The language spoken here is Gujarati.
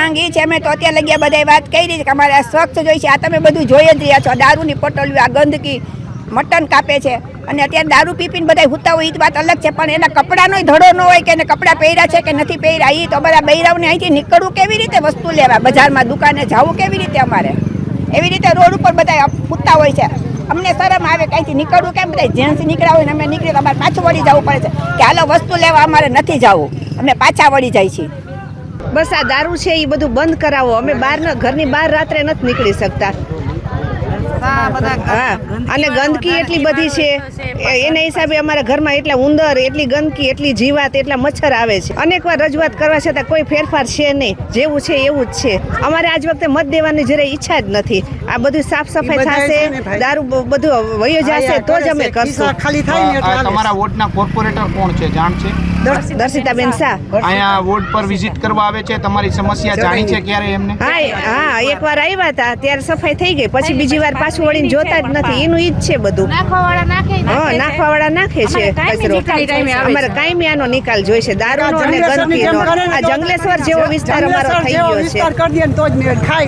માંગ એ છે, અમે તો અત્યારે લગ્યા બધા વાત કરી છે કે અમારે સ્વચ્છ જોઈ છે. આ તમે બધું જોઈ જ રહ્યા છો, દારૂની પોટલીઓ, આ ગંદકી, મટન કાપે છે અને અત્યારે દારૂ પીપીને બધા હુતા હોય એ વાત અલગ છે, પણ એના કપડાનો ધડો ન હોય કે એને કપડાં પહેર્યા છે કે નથી પહેર્યા. એ તો બધા બૈરાઓને અહીંથી નીકળવું કેવી રીતે, વસ્તુ લેવા બજારમાં દુકાને જવું કેવી રીતે, અમારે એવી રીતે રોડ ઉપર બધા હુતા હોય છે. અમને શરમ આવે કે અહીંથી નીકળવું કેમ, બધા જેન્ટ્સ નીકળ્યા હોય ને અમે નીકળીએ તો અમારે પાછું વળી જવું પડે છે કે હાલો વસ્તુ લેવા અમારે નથી જવું, અમે પાછા વળી જાય છીએ. બસ આ દારૂ છે એ બધું બંધ કરાવો. અમે ઘરની બહાર રાત્રે નથી નીકળી શકતા. હા, અને ગંદકી એટલી બધી છે એના હિસાબે અમારા ઘરમાં એટલા ઉંદર, એટલી ગંદકી, એટલી જીવાત, એટલા મચ્છર આવે છે. અનેકવાર રજૂઆત કરવા છતાં કોઈ ફેરફાર છે નહીં, જેવું છે એવું જ છે. અમારે આજ વખતે મત દેવાની જરાય ઈચ્છા જ નથી. આ બધું સાફ સફાઈ થશે, દારૂ બધું વયો જશે તો જ અમે કરશું. તમારા વોર્ડના કોર્પોરેટર કોણ છે, જાણ છે? દર્શિતાબેન શાહ અહીંયા વોર્ડ પર વિઝિટ કરવા આવે છે, તમારી સમસ્યા જાણી છે ક્યારે એમને? હા, એકવાર આવ્યા હતા ત્યારે સફાઈ થઈ ગઈ, પછી બીજી વાર પાછું વળીને જોતા જ નથી. એનું ઈ જ છે બધું. નાખવાવાળા નાખે છે કચરો. અમારે કાયમી આનો નિકાલ જોઈશે, દારૂનો અને ગંદકીનો. આ જંગલેશ્વર જેવો વિસ્તાર અમારો થઈ ગયો છે.